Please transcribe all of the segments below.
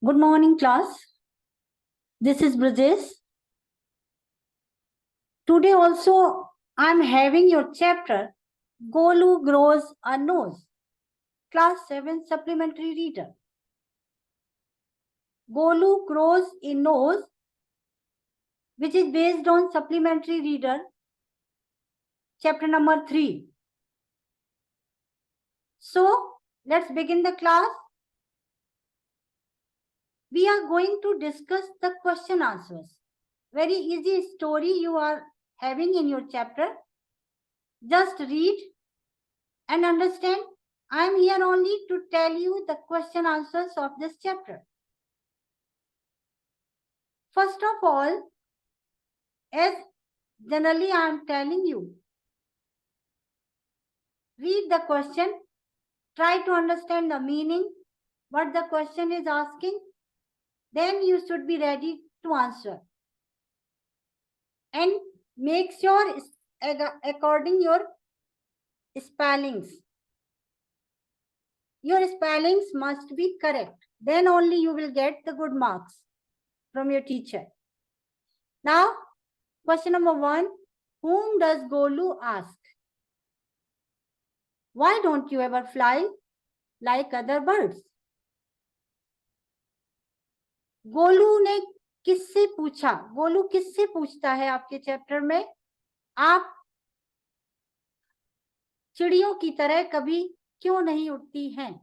Good morning, class. This is Brajesh. Today also I'm having your chapter Golu Grows a Nose, Class 7 Supplementary Reader. Golu grows a nose, which is based on Supplementary Reader, chapter number 3. So let's begin the class. We are going to discuss the question answers. Very easy story you are having in your chapter. Just read and understand. I am here only to tell you the question answers of this chapter. First of all, as generally I am telling you, read the question, try to understand the meaning, what the question is asking, then you should be ready to answer. And make sure according your spellings. Your spellings must be correct. Then only you will get the good marks from your teacher. Now, question number 1. Whom does Golu ask? Why don't you ever fly like other birds? Golu ने किससे पूछा? गोलू किससे पूछता है आपके chapter में? आप चिड़ियों की तरह कभी क्यों नहीं उड़ती हैं?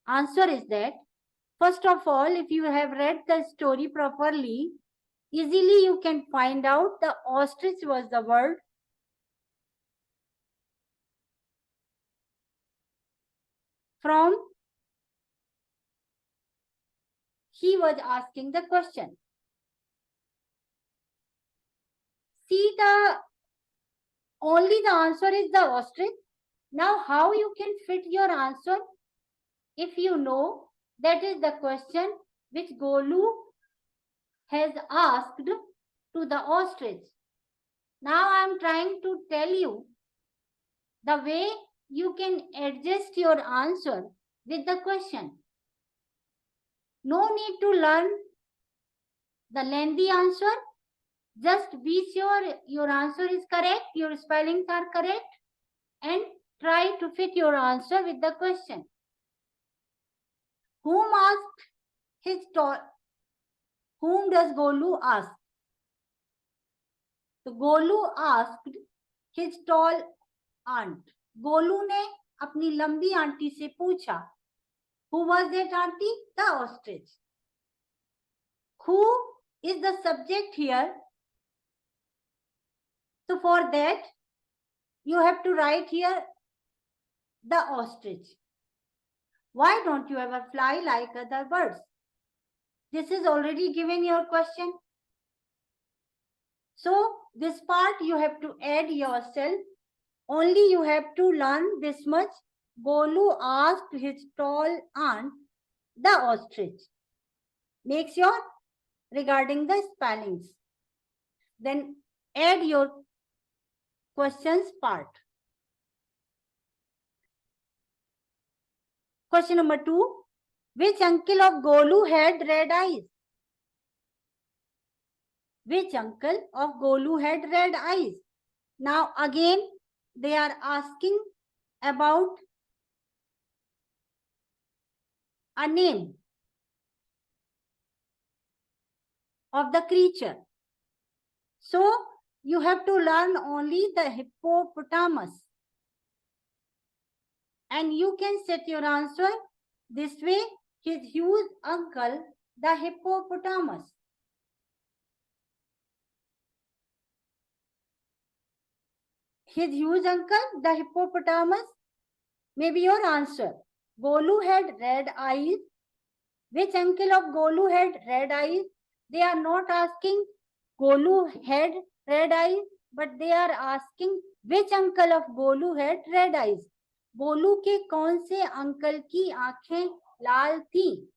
Answer is that, first of all, if you have read the story properly, easily you can find out the ostrich was the word from he was asking the question. See, only the answer is the ostrich. Now, how you can fit your answer if you know that is the question which Golu has asked to the ostrich. Now, I am trying to tell you the way you can adjust your answer with the question. No need to learn the lengthy answer. Just be sure your answer is correct, your spellings are correct, and try to fit your answer with the question. Whom does Golu ask? So Golu asked his tall aunt. Golu ने अपनी लंबी aunty से पूछा. Who was that auntie? The ostrich. Who is the subject here? So for that, you have to write here the ostrich. Why don't you ever fly like other birds? This is already given your question. So this part you have to add yourself. Only you have to learn this much. Golu asked his tall aunt, the ostrich. Make sure regarding the spellings. Then add your questions part. Question number 2. Which uncle of Golu had red eyes? Which uncle of Golu had red eyes? Now again, they are asking about a name of the creature. So you have to learn only the hippopotamus. And you can set your answer this way. His huge uncle, the hippopotamus. His huge uncle, the hippopotamus, may be your answer. Golu had red eyes. Which uncle of Golu had red eyes? They are not asking Golu had red eyes, but they are asking which uncle of Golu had red eyes. Golu के कौन से uncle की आंखें लाल थी?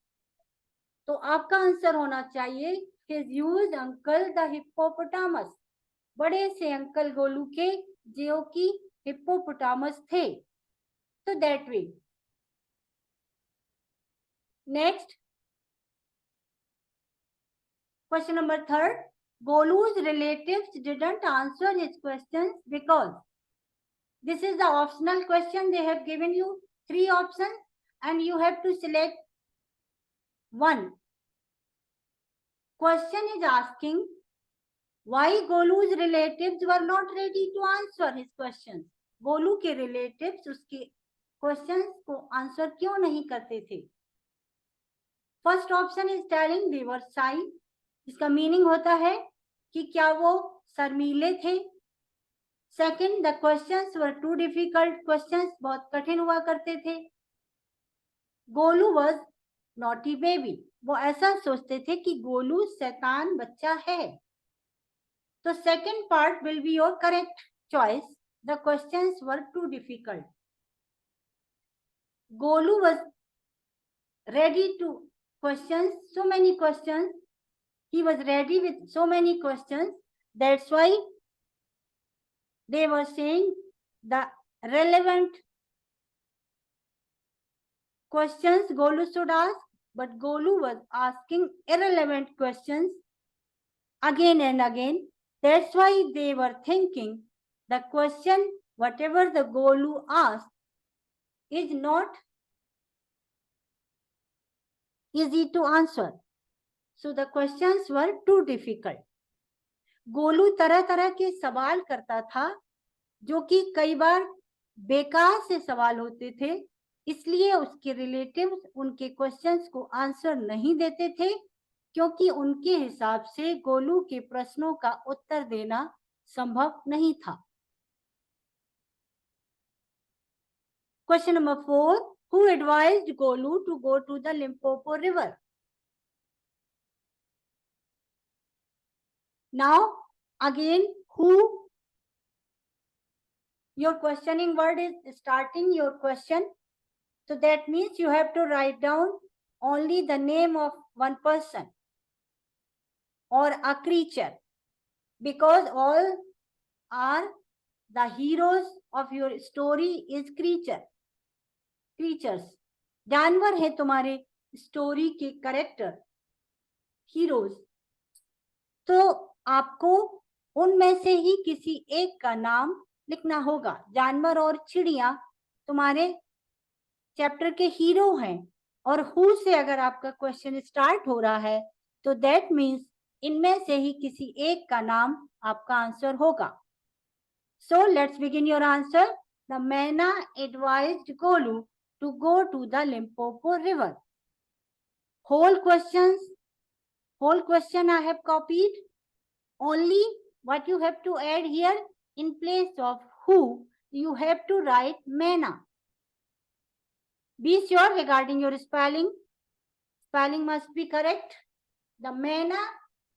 तो आपका answer होना चाहिए his huge uncle the hippopotamus. बड़े से अंकल गोलू के जो कि हिप्पोपोटामस थे. So that way Next, question number 3. Golu's relatives didn't answer his questions because. This is the optional question. They have given you 3 options and you have to select one. Question is asking why Golu's relatives were not ready to answer his questions. Golu के relatives उसके questions को answer क्यों नहीं करते थे? First option is telling they were shy. इसका meaning होता है कि क्या वो शर्मीले थे. Second, the questions were too difficult. Questions बहुत कठिन हुआ करते थे. Golu was naughty baby. वो ऐसा सोचते थे कि गोलू शैतान बच्चा है. तो second part will be your correct choice. The questions were too difficult. Golu was ready to questions, so many questions. He was ready with so many questions. That's why they were saying the relevant questions Golu should ask, but Golu was asking irrelevant questions again and again. That's why they were thinking the question, whatever the Golu asked, is not easy to answer. So the questions were too difficult. Golu तरह तरह के सवाल करता था जो कि कई बार बेकार से सवाल होते थे, इसलिए उसके रिलेटिव्स उनके क्वेश्चंस को आंसर नहीं देते थे क्योंकि उनके हिसाब से गोलू के प्रश्नों का उत्तर देना संभव नहीं था. Question number 4. Who advised Golu to go to the Limpopo River? Now, again, who? Your questioning word is starting your question. So that means you have to write down only the name of one person or a creature, because all are the heroes of your story is creatures. जानवर है तुम्हारे story के character, heroes. तो आपको उनमें से ही किसी एक का नाम लिखना होगा. जानवर और चिड़िया तुम्हारे चैप्टर के हीरो हैं और हु से अगर आपका क्वेश्चन स्टार्ट हो रहा है तो दैट मीन्स इनमें से ही किसी एक का नाम आपका आंसर होगा. So let's begin your answer. The myna advised Golu to go to the Limpopo River. Whole question I have copied. Only what you have to add here, in place of who, you have to write Mena. Be sure regarding your spelling. Spelling must be correct. The Mena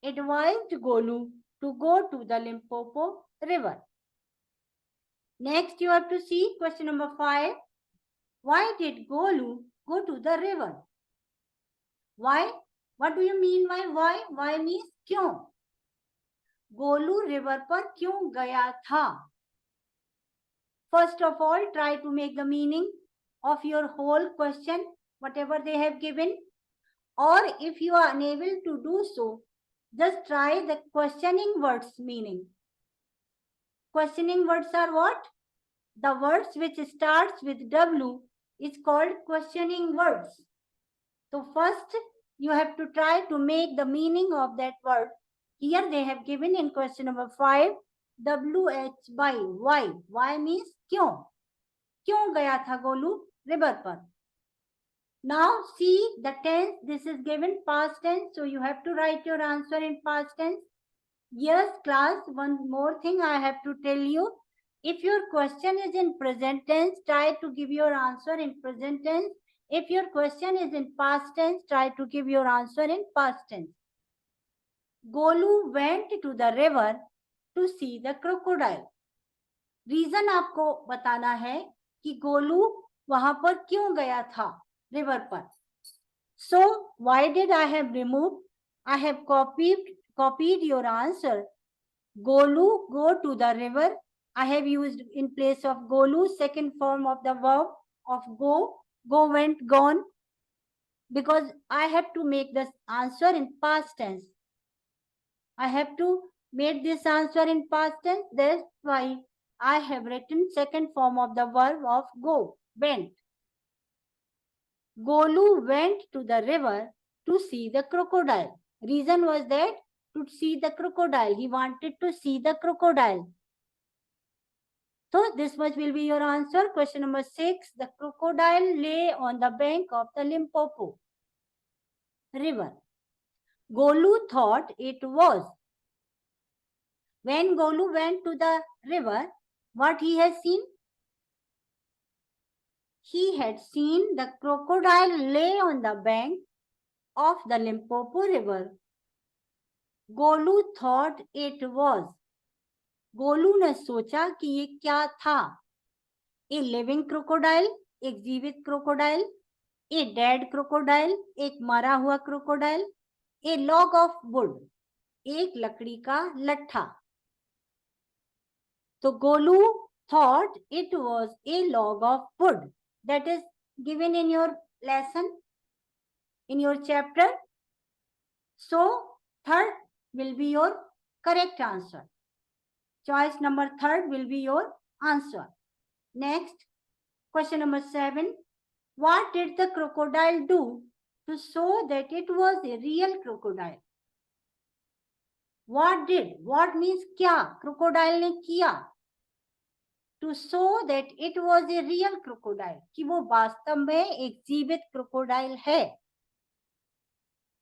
advised Golu to go to the Limpopo River. Next you have to see question number 5. Why did Golu go to the river? Why? What do you mean by why? Why means क्यों? Golu river पर क्यों गया था? First of all, try to make the meaning of your whole question, whatever they have given. Or if you are unable to do so, just try the questioning words meaning. Questioning words are what? The words which starts with W is called questioning words. So first you have to try to make the meaning of that word. Here they have given in question number 5, WH by why. Why means क्यों? क्यों गया था Golu river पर? Now see the tense. This is given past tense, so you have to write your answer in past tense. Yes, class, one more thing I have to tell you. If your question is in present tense, try to give your answer in present tense. If your question is in past tense, try to give your answer in past tense. Golu went to the river to see the crocodile. Reason आपको बताना है कि गोलू वहां पर क्यों गया था river पर. So why did I have removed? I have copied your answer. Golu go to the river. I have used in place of Golu second form of the verb of go. Go went, gone. because I have to make this answer in past tense. I have to make this answer in past tense. That's why I have written second form of the verb of go, went. Golu went to the river to see the crocodile. Reason was that to see the crocodile. He wanted to see the crocodile. So this much will be your answer. Question number 6. The crocodile lay on the bank of the Limpopo river. Golu thought it was. When Golu went to the river, what he has seen? He had seen the crocodile lay on the bank of the Limpopo river. Golu thought it was. Golu ने सोचा कि ये क्या था? A living crocodile, एक जीवित crocodile, a dead crocodile, एक मरा हुआ crocodile, A log of would, एक लकड़ी का लट्ठा. तो Golu thought it was a log of wood. That is given in your lesson, in your chapter. So third will be your correct answer. Choice number third will be your answer. Next, question number 7. What did the crocodile do to show that it was a real crocodile? What did? What means क्या? Crocodile ने किया. To show that it was a real crocodile. कि वो वास्तव में एक जीवित crocodile है.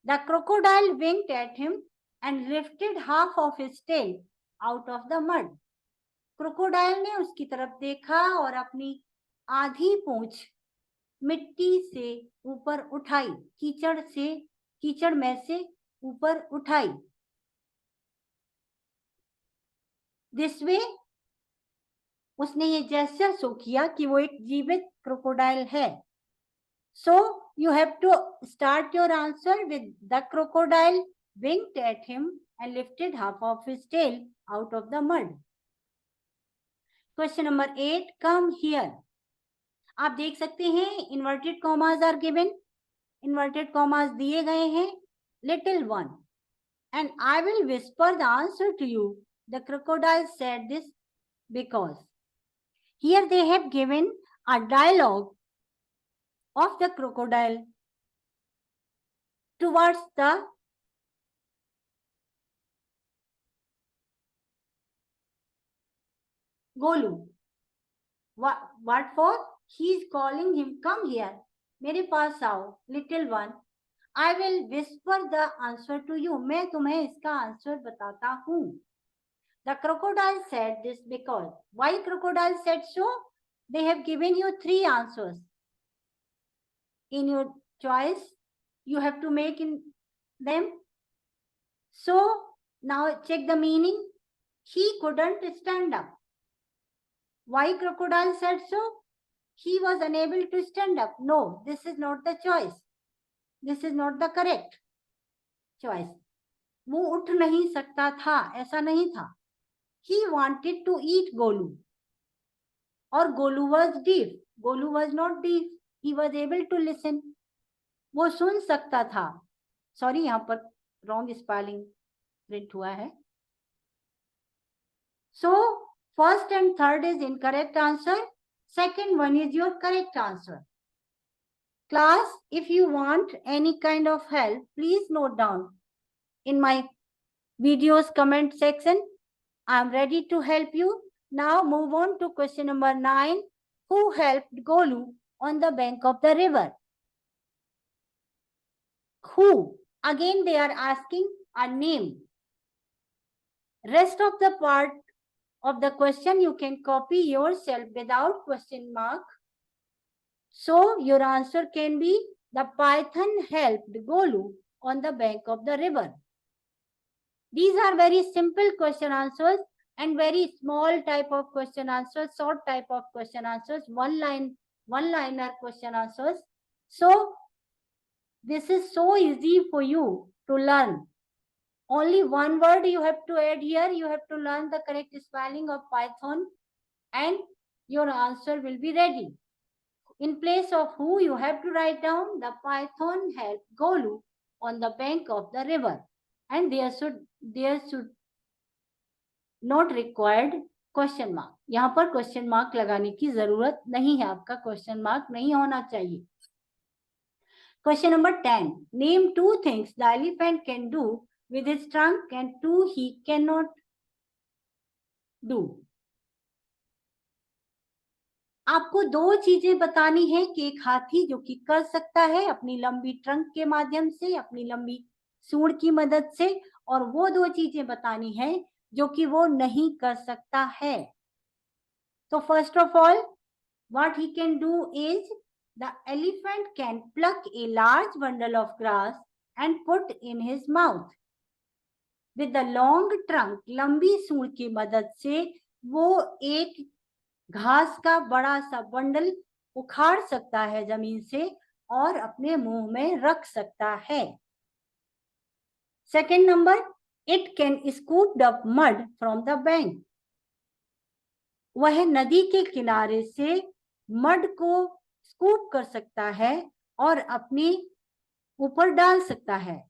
The crocodile winked at him and lifted half of his tail out of the mud. Crocodile ने उसकी तरफ देखा और अपनी आधी पूंछ मिट्टी से ऊपर उठाई, कीचड़ में से ऊपर उठाई. This way, उसने ये जेस्चर शो किया कि वो एक जीवित क्रोकोडाइल है. So you have to start your answer with the crocodile winked at him and lifted half of his tail out of the mud. Question number 8. Come here. आप देख सकते हैं inverted commas are given. Inverted commas दिए गए हैं. Little one. And I will whisper the answer to you. The crocodile said this because. Here they have given a dialogue of the crocodile towards the Golu. What for? He is calling him, come here. मेरे पास आओ, little one. I will whisper the answer to you. मैं तुम्हें इसका answer बताता हूँ. The crocodile said this because. Why crocodile said so? They have given you 3 answers. In your choice, you have to make in them. So now check the meaning. He couldn't stand up. Why crocodile said so? He was unable to stand up. No, this is not the choice. This is not the correct choice. वो उठ नहीं सकता था, ऐसा नहीं था. He wanted to eat Golu. Or Golu was deaf. Golu was not deaf. He was able to listen. वो सुन सकता था. Sorry, यहाँ पर wrong spelling print हुआ है. So first and third is incorrect answer. Second one is your correct answer. Class, if you want any kind of help, please note down in my videos comment section. I am ready to help you. Now move on to question number 9. Who helped Golu on the bank of the river? Who? Again they are asking a name. Rest of the part of the question you can copy yourself without question mark. So your answer can be the python helped Golu on the bank of the river. These are very simple question answers and very small type of question answers, short type of question answers, one-liner question answers. So this is so easy for you to learn. Only one word you have to add here. You have to learn the correct spelling of Python and your answer will be ready. In place of who, you have to write down the python helped Golu on the bank of the river, and there should not required question mark. यहाँ पर question mark लगाने की जरूरत नहीं है, आपका question mark नहीं होना चाहिए. Question number 10. Name 2 things the elephant can do with his trunk and 2 he cannot do. आपको 2 चीजें बतानी है कि एक हाथी जो कि कर सकता है अपनी लंबी ट्रंक के माध्यम से, अपनी लंबी सूंड की मदद से, और वो 2 चीजें बतानी है जो कि वो नहीं कर सकता है. तो first of all, what he can do is the elephant can pluck a large bundle of grass and put in his mouth. With the long trunk, लंबी सूंड की मदद से वो एक घास का बड़ा सा बंडल उखाड़ सकता है जमीन से और अपने मुंह में रख सकता है. Second number, it can scoop up mud from the bank. वह नदी के किनारे से मड को स्कूप कर सकता है और अपने ऊपर डाल सकता है.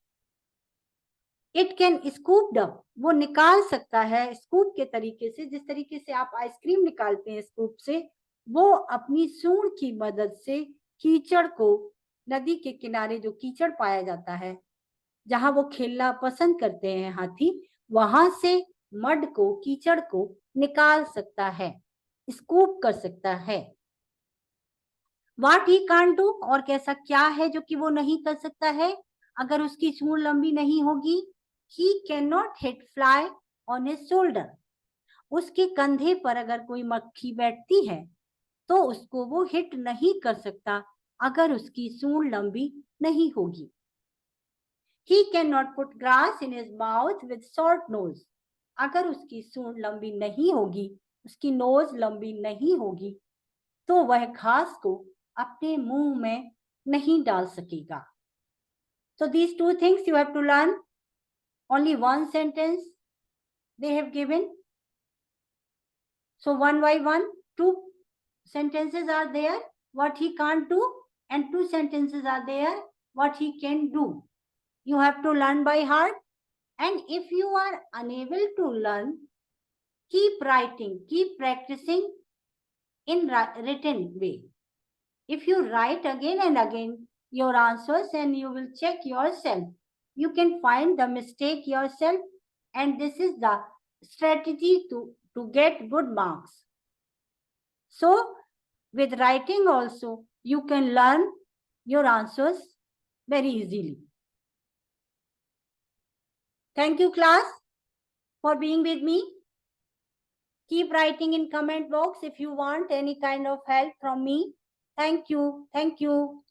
इट कैन स्कूप अप, वो निकाल सकता है स्कूप के तरीके से, जिस तरीके से आप आइसक्रीम निकालते हैं स्कूप से, वो अपनी सूंड की मदद से कीचड़ को, नदी के किनारे जो कीचड़ पाया जाता है जहां वो खेलना पसंद करते हैं हाथी, वहां से मड को, कीचड़ को निकाल सकता है, स्कूप कर सकता है. What he can't do, और कैसा क्या है जो कि वो नहीं कर सकता है अगर उसकी सूंड लंबी नहीं होगी. He cannot hit fly on his shoulder. उसके कंधे पर अगर कोई मक्खी बैठती है तो उसको वो हिट नहीं कर सकता अगर उसकी सूंड लंबी नहीं होगी. He cannot put grass in his mouth with short nose. अगर उसकी सूंड लंबी नहीं होगी, उसकी नोज लंबी नहीं होगी, तो वह घास को अपने मुंह में नहीं डाल सकेगा. So these 2 things you have to learn. Only 1 sentence they have given. So one by one, 2 sentences are there what he can't do, and 2 sentences are there what he can do. You have to learn by heart, and if you are unable to learn, keep writing, keep practicing in written way. If you write again and again your answers and you will check yourself, you can find the mistake yourself, and this is the strategy to get good marks. So with writing also you can learn your answers very easily. Thank you class for being with me. Keep writing in comment box if you want any kind of help from me. Thank you. Thank you.